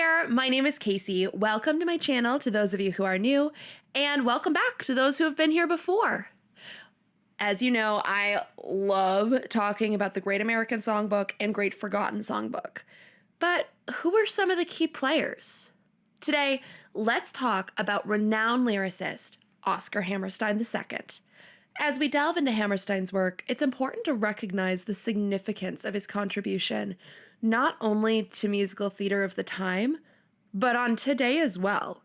there, my name is Casey. Welcome to my channel to those of you who are new, and welcome back to those who have been here before. As you know, I love talking about the Great American Songbook and Great Forgotten Songbook. But who are some of the key players? Today, let's talk about renowned lyricist Oscar Hammerstein II. As we delve into Hammerstein's work, it's important to recognize the significance of his contribution, not only to musical theater of the time, but on today as well.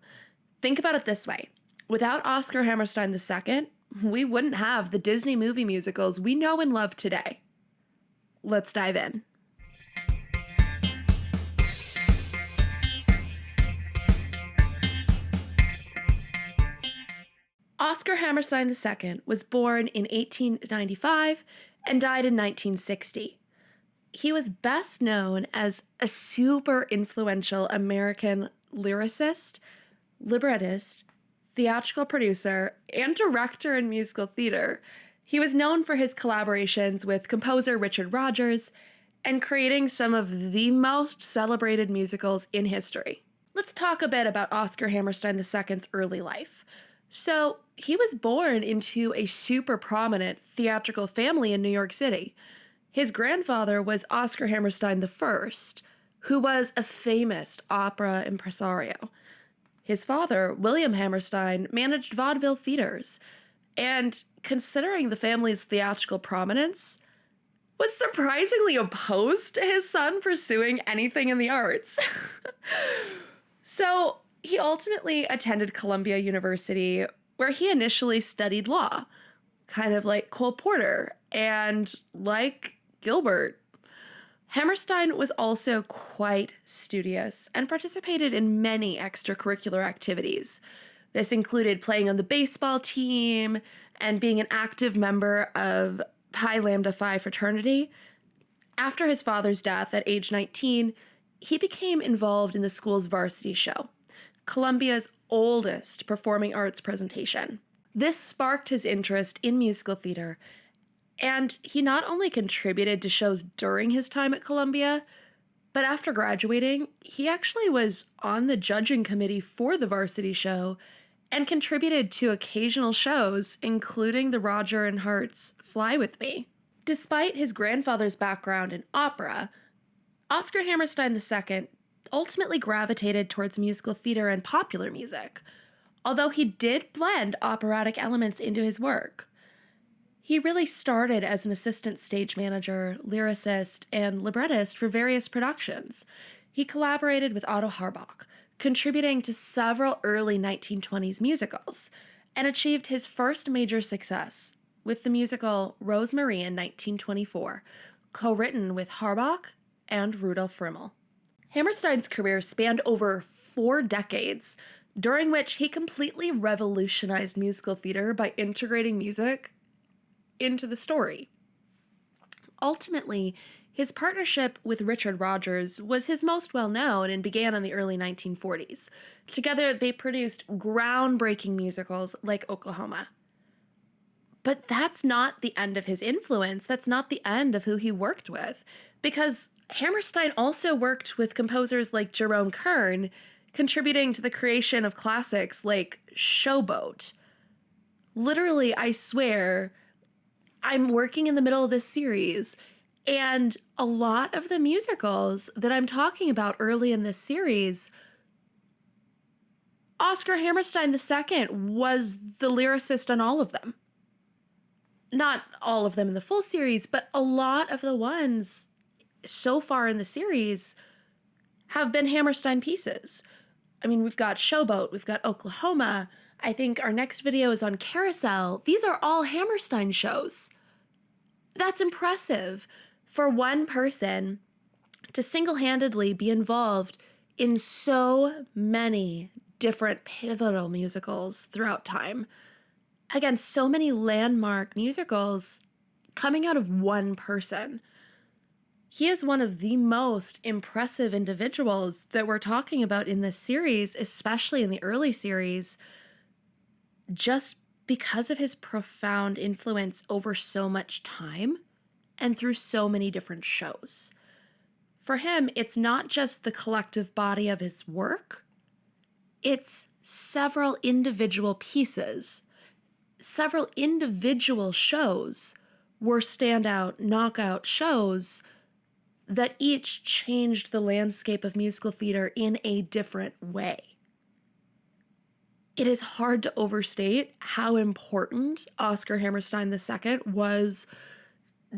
Think about it this way. Without Oscar Hammerstein II, we wouldn't have the Disney movie musicals we know and love today. Let's dive in. Oscar Hammerstein II was born in 1895 and died in 1960. He was best known as a super influential American lyricist, librettist, theatrical producer, and director in musical theater. He was known for his collaborations with composer Richard Rodgers and creating some of the most celebrated musicals in history. Let's talk a bit about Oscar Hammerstein II's early life. So, he was born into a super prominent theatrical family in New York City. His grandfather was Oscar Hammerstein I, who was a famous opera impresario. His father, William Hammerstein, managed vaudeville theaters, and considering the family's theatrical prominence, was surprisingly opposed to his son pursuing anything in the arts. So, he ultimately attended Columbia University, where he initially studied law, kind of like Cole Porter and like Gilbert. Hammerstein was also quite studious and participated in many extracurricular activities. This included playing on the baseball team and being an active member of Pi Lambda Phi fraternity. After his father's death at age 19, he became involved in the school's varsity show, Columbia's oldest performing arts presentation. This sparked his interest in musical theater, and he not only contributed to shows during his time at Columbia, but after graduating, he actually was on the judging committee for the varsity show and contributed to occasional shows, including the Roger and Hart's Fly With Me. Despite his grandfather's background in opera, Oscar Hammerstein II ultimately gravitated towards musical theater and popular music, although he did blend operatic elements into his work. He really started as an assistant stage manager, lyricist, and librettist for various productions. He collaborated with Otto Harbach, contributing to several early 1920s musicals, and achieved his first major success with the musical Rosemarie in 1924, co-written with Harbach and Rudolf Rimmel. Hammerstein's career spanned over 4 decades, during which he completely revolutionized musical theater by integrating music into the story. Ultimately, his partnership with Richard Rodgers was his most well-known and began in the early 1940s. Together, they produced groundbreaking musicals like Oklahoma. But that's not the end of his influence. That's not the end of who he worked with, because Hammerstein also worked with composers like Jerome Kern, contributing to the creation of classics like Showboat. Literally, I swear, I'm working in the middle of this series, and a lot of the musicals that I'm talking about early in this series, Oscar Hammerstein II was the lyricist on all of them. Not all of them in the full series, but a lot of the ones so far in the series have been Hammerstein pieces. I mean, we've got Showboat, we've got Oklahoma. I think our next video is on Carousel. These are all Hammerstein shows. That's impressive for one person to single-handedly be involved in so many different pivotal musicals throughout time. Again, so many landmark musicals coming out of one person. He is one of the most impressive individuals that we're talking about in this series, especially in the early series, just because of his profound influence over so much time and through so many different shows. For him, it's not just the collective body of his work, it's several individual pieces. Several individual shows were standout, knockout shows that each changed the landscape of musical theater in a different way. It is hard to overstate how important Oscar Hammerstein II was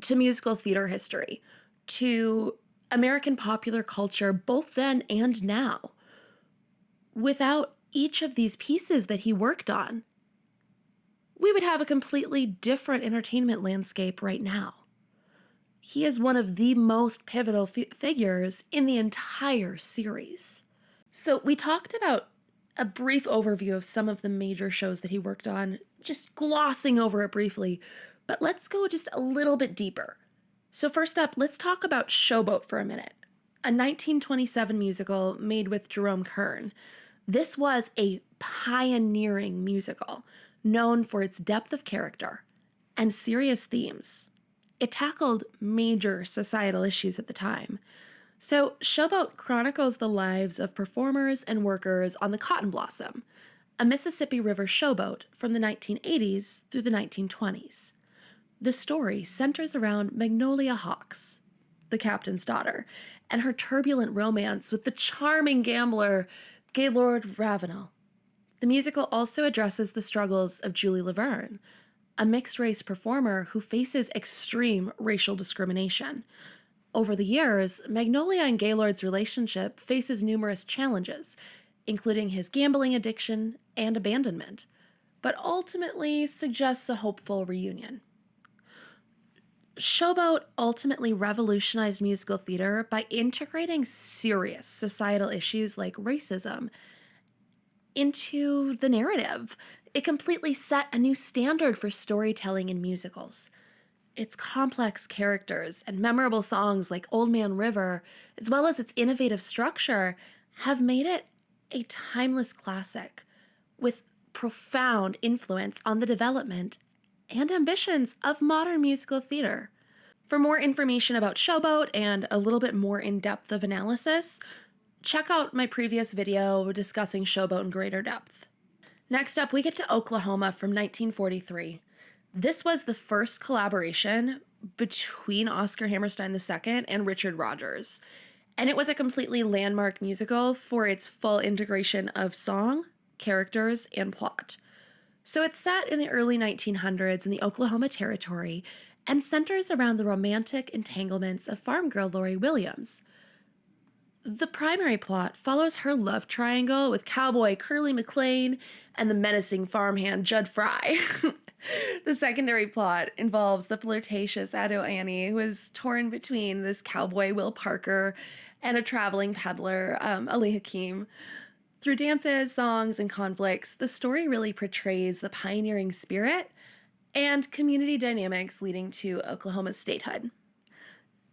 to musical theater history, to American popular culture, both then and now. Without each of these pieces that he worked on, we would have a completely different entertainment landscape right now. He is one of the most pivotal figures in the entire series. So we talked about a brief overview of some of the major shows that he worked on, just glossing over it briefly, but let's go just a little bit deeper. So first up, let's talk about Showboat for a minute, a 1927 musical made with Jerome Kern. This was a pioneering musical, known for its depth of character and serious themes. It tackled major societal issues at the time. So Showboat chronicles the lives of performers and workers on the Cotton Blossom, a Mississippi River showboat from the 1980s through the 1920s. The story centers around Magnolia Hawks, the captain's daughter, and her turbulent romance with the charming gambler Gaylord Ravenel. The musical also addresses the struggles of Julie Laverne, a mixed-race performer who faces extreme racial discrimination. Over the years, Magnolia and Gaylord's relationship faces numerous challenges, including his gambling addiction and abandonment, but ultimately suggests a hopeful reunion. Showboat ultimately revolutionized musical theater by integrating serious societal issues like racism into the narrative. It completely set a new standard for storytelling in musicals. Its complex characters and memorable songs like Old Man River, as well as its innovative structure, have made it a timeless classic with profound influence on the development and ambitions of modern musical theater. For more information about Showboat and a little bit more in-depth of analysis, check out my previous video discussing Showboat in greater depth. Next up, we get to Oklahoma from 1943. This was the first collaboration between Oscar Hammerstein II and Richard Rodgers, and it was a completely landmark musical for its full integration of song, characters, and plot. So it's set in the early 1900s in the Oklahoma Territory and centers around the romantic entanglements of farm girl Lori Williams. The primary plot follows her love triangle with cowboy Curly McLean and the menacing farmhand Judd Fry. The secondary plot involves the flirtatious Ado Annie, who is torn between this cowboy Will Parker and a traveling peddler, Ali Hakim. Through dances, songs, and conflicts, the story really portrays the pioneering spirit and community dynamics leading to Oklahoma's statehood.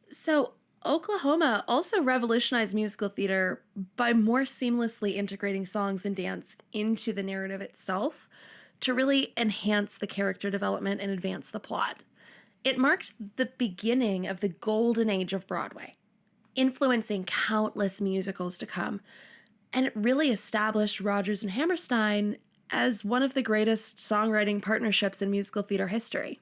So, Oklahoma also revolutionized musical theater by more seamlessly integrating songs and dance into the narrative itself to really enhance the character development and advance the plot. It marked the beginning of the golden age of Broadway, influencing countless musicals to come, and it really established Rodgers and Hammerstein as one of the greatest songwriting partnerships in musical theater history.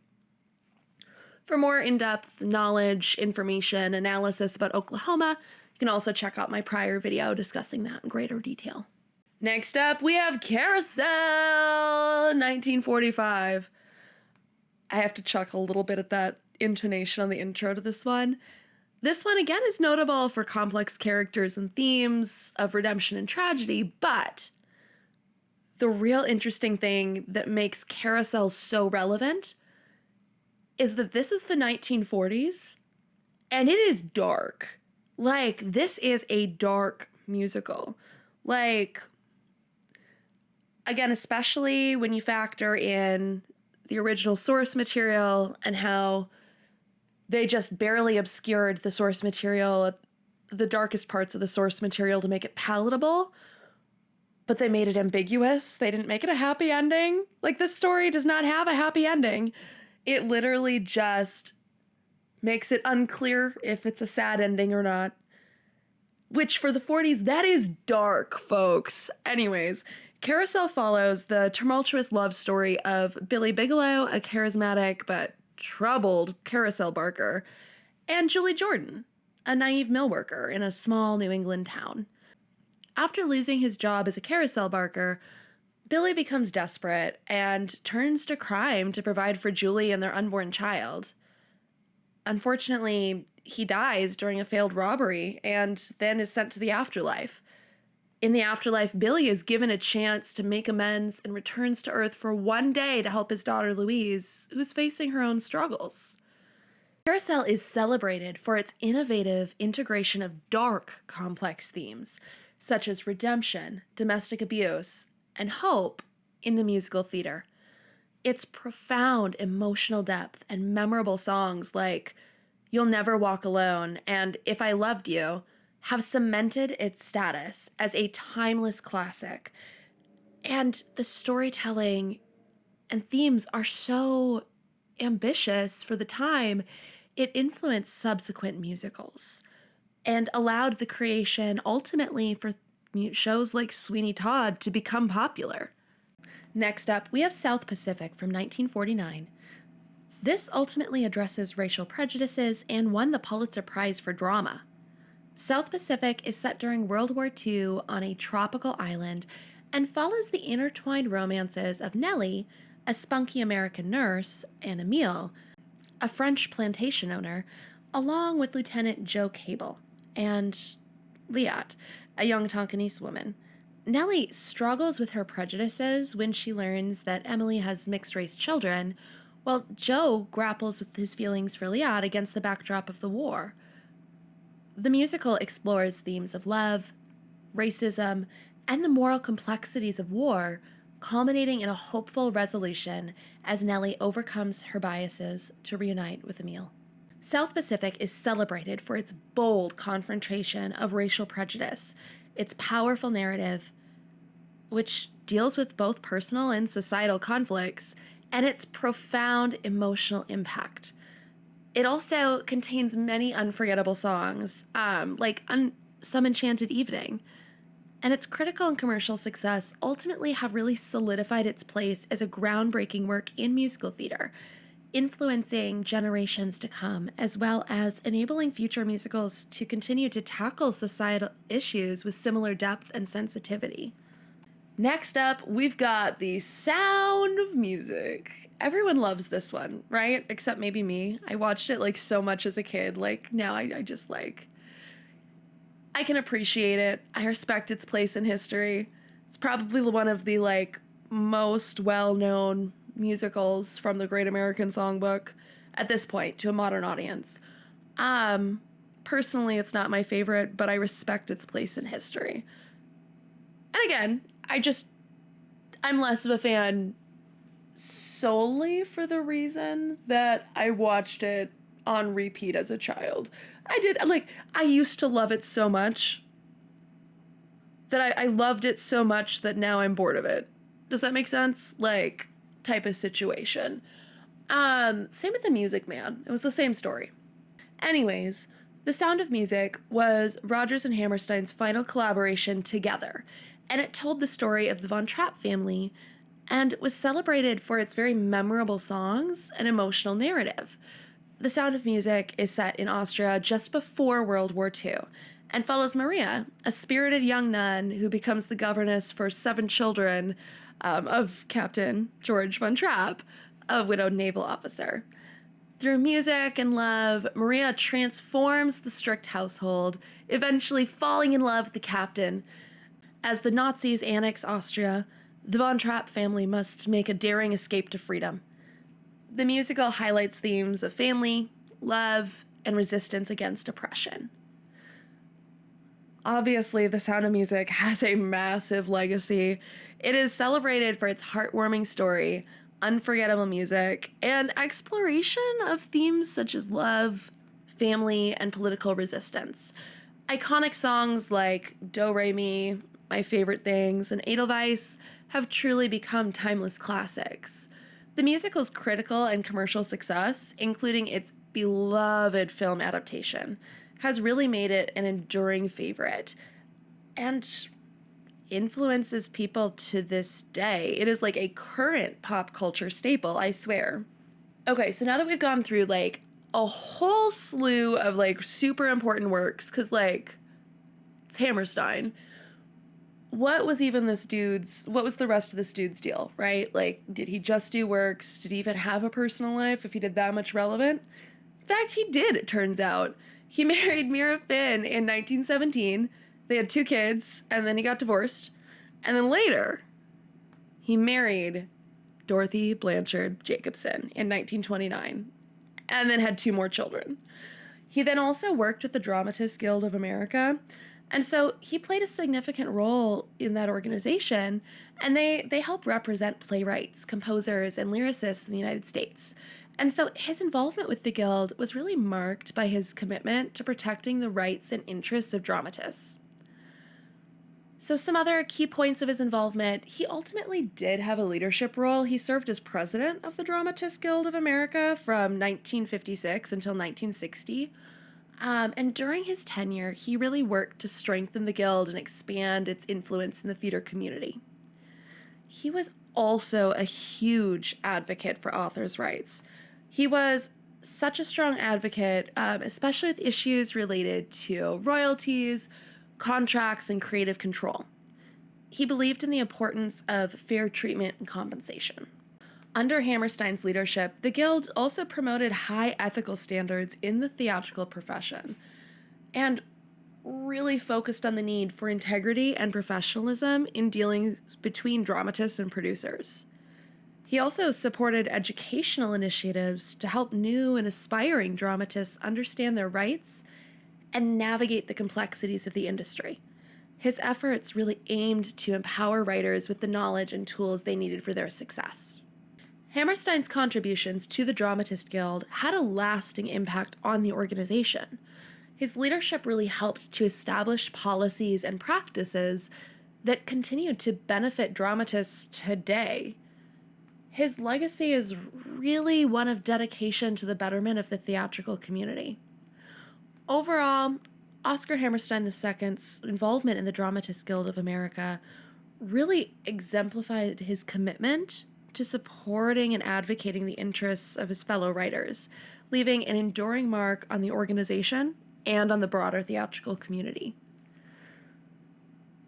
For more in-depth knowledge, information, analysis about Oklahoma, you can also check out my prior video discussing that in greater detail. Next up, we have Carousel, 1945. I have to chuckle a little bit at that intonation on the intro to this one. This one, again, is notable for complex characters and themes of redemption and tragedy, but the real interesting thing that makes Carousel so relevant is that this is the 1940s, and it is dark. Like, this is a dark musical. Like, again, especially when you factor in the original source material and how they just barely obscured the source material, the darkest parts of the source material to make it palatable, but they made it ambiguous. They didn't make it a happy ending. Like, this story does not have a happy ending. It literally just makes it unclear if it's a sad ending or not. which for the 40s, that is dark, folks. Anyways, Carousel follows the tumultuous love story of Billy Bigelow, a charismatic but troubled carousel barker, and Julie Jordan, a naive mill worker in a small New England town. After losing his job as a carousel barker, Billy becomes desperate and turns to crime to provide for Julie and their unborn child. Unfortunately, he dies during a failed robbery and then is sent to the afterlife. In the afterlife, Billy is given a chance to make amends and returns to Earth for one day to help his daughter Louise, who's facing her own struggles. Carousel is celebrated for its innovative integration of dark, complex themes, such as redemption, domestic abuse, and hope in the musical theater. Its profound emotional depth and memorable songs like You'll Never Walk Alone and If I Loved You have cemented its status as a timeless classic. And the storytelling and themes are so ambitious for the time, it influenced subsequent musicals and allowed the creation ultimately for shows like Sweeney Todd to become popular. Next up, we have South Pacific from 1949. This ultimately addresses racial prejudices and won the Pulitzer Prize for Drama. South Pacific is set during World War II on a tropical island and follows the intertwined romances of Nellie, a spunky American nurse, and Emile, a French plantation owner, along with Lieutenant Joe Cable and Liat, a young Tonkinese woman. Nellie struggles with her prejudices when she learns that Emily has mixed-race children, while Joe grapples with his feelings for Liat against the backdrop of the war. The musical explores themes of love, racism, and the moral complexities of war, culminating in a hopeful resolution as Nellie overcomes her biases to reunite with Emile. South Pacific is celebrated for its bold confrontation of racial prejudice, its powerful narrative, which deals with both personal and societal conflicts, and its profound emotional impact. It also contains many unforgettable songs, like Some Enchanted Evening, and its critical and commercial success ultimately have really solidified its place as a groundbreaking work in musical theater, influencing generations to come, as well as enabling future musicals to continue to tackle societal issues with similar depth and sensitivity. Next up, we've got The Sound of Music. Everyone loves this one, right? Except maybe me. I watched it like so much as a kid. Like now I just like, I can appreciate it. I respect its place in history. It's probably one of the like most well-known musicals from the Great American Songbook at this point to a modern audience. Personally, it's not my favorite, but I respect its place in history. And again, I'm less of a fan solely for the reason that I watched it on repeat as a child. I used to love it so much that I loved it so much that now I'm bored of it. Does that make sense? Like, type of situation. Same with The Music Man. It was the same story. Anyways, The Sound of Music was Rodgers and Hammerstein's final collaboration together, and it told the story of the Von Trapp family and was celebrated for its very memorable songs and emotional narrative. The Sound of Music is set in Austria just before World War II and follows Maria, a spirited young nun who becomes the governess for 7 children of Captain George Von Trapp, a widowed naval officer. Through music and love, Maria transforms the strict household, eventually falling in love with the captain. As the Nazis annex Austria, the Von Trapp family must make a daring escape to freedom. The musical highlights themes of family, love, and resistance against oppression. Obviously, The Sound of Music has a massive legacy. It is celebrated for its heartwarming story, unforgettable music, and exploration of themes such as love, family, and political resistance. Iconic songs like Do Re Mi, My Favorite Things, and Edelweiss have truly become timeless classics. The musical's critical and commercial success, including its beloved film adaptation, has really made it an enduring favorite and influences people to this day. It is like a current pop culture staple, I swear. Okay, so now that we've gone through like a whole slew of like super important works, because like it's Hammerstein, what was the rest of this dude's deal, right? Like, did he just do works? Did he even have a personal life if he did that much relevant? In fact, he did, it turns out. He married Mira Finn in 1917. They had 2 kids, and then he got divorced. And then later, he married Dorothy Blanchard Jacobson in 1929, and then had 2 more children. He then also worked with the Dramatists Guild of America, and so he played a significant role in that organization, and they help represent playwrights, composers, and lyricists in the United States. And so his involvement with the Guild was really marked by his commitment to protecting the rights and interests of dramatists. So some other key points of his involvement: he ultimately did have a leadership role. He served as president of the Dramatists Guild of America from 1956 until 1960. And during his tenure, he really worked to strengthen the Guild and expand its influence in the theater community. He was also a huge advocate for authors' rights. He was such a strong advocate, especially with issues related to royalties, contracts, and creative control. He believed in the importance of fair treatment and compensation. Under Hammerstein's leadership, the Guild also promoted high ethical standards in the theatrical profession and really focused on the need for integrity and professionalism in dealings between dramatists and producers. He also supported educational initiatives to help new and aspiring dramatists understand their rights and navigate the complexities of the industry. His efforts really aimed to empower writers with the knowledge and tools they needed for their success. Hammerstein's contributions to the Dramatist Guild had a lasting impact on the organization. His leadership really helped to establish policies and practices that continue to benefit dramatists today. His legacy is really one of dedication to the betterment of the theatrical community. Overall, Oscar Hammerstein II's involvement in the Dramatists Guild of America really exemplified his commitment to supporting and advocating the interests of his fellow writers, leaving an enduring mark on the organization and on the broader theatrical community.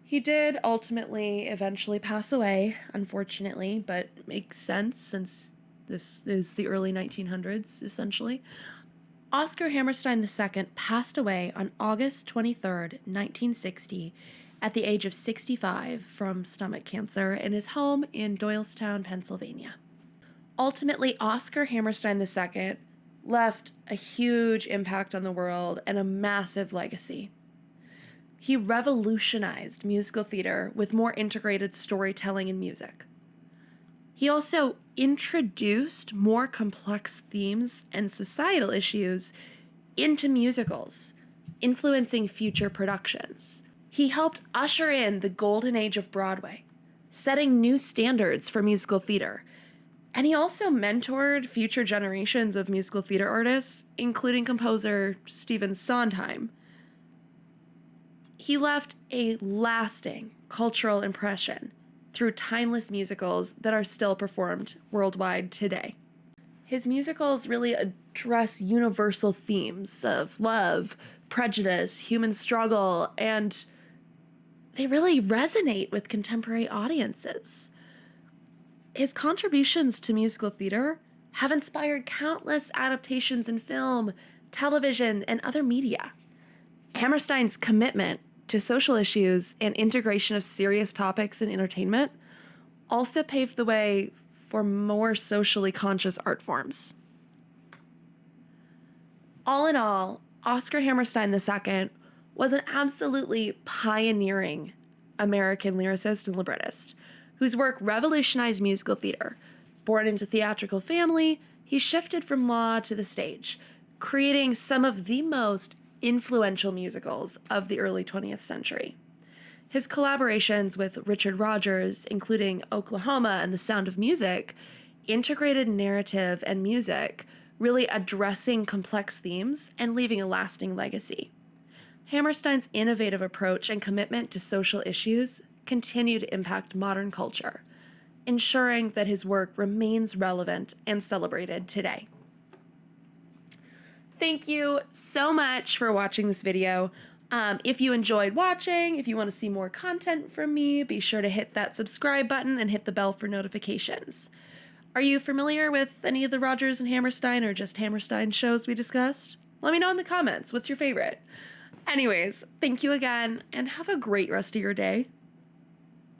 He did ultimately eventually pass away, unfortunately, but it makes sense since this is the early 1900s, essentially. Oscar Hammerstein II passed away on August 23rd, 1960, at the age of 65 from stomach cancer in his home in Doylestown, Pennsylvania. Ultimately, Oscar Hammerstein II left a huge impact on the world and a massive legacy. He revolutionized musical theater with more integrated storytelling and music. He also introduced more complex themes and societal issues into musicals, influencing future productions. He helped usher in the golden age of Broadway, setting new standards for musical theater. And he also mentored future generations of musical theater artists, including composer Stephen Sondheim. He left a lasting cultural impression through timeless musicals that are still performed worldwide today. His musicals really address universal themes of love, prejudice, human struggle, and they really resonate with contemporary audiences. His contributions to musical theater have inspired countless adaptations in film, television, and other media. Hammerstein's commitment to social issues and integration of serious topics in entertainment also paved the way for more socially conscious art forms. All in all, Oscar Hammerstein II was an absolutely pioneering American lyricist and librettist whose work revolutionized musical theater. Born into a theatrical family, he shifted from law to the stage, creating some of the most influential musicals of the early 20th century. His collaborations with Richard Rodgers, including Oklahoma and The Sound of Music, integrated narrative and music, really addressing complex themes and leaving a lasting legacy. Hammerstein's innovative approach and commitment to social issues continue to impact modern culture, ensuring that his work remains relevant and celebrated today. Thank you so much for watching this video. If you enjoyed watching, if you want to see more content from me, be sure to hit that subscribe button and hit the bell for notifications. Are you familiar with any of the Rogers and Hammerstein or just Hammerstein shows we discussed? Let me know in the comments. What's your favorite? Anyways, thank you again, and have a great rest of your day.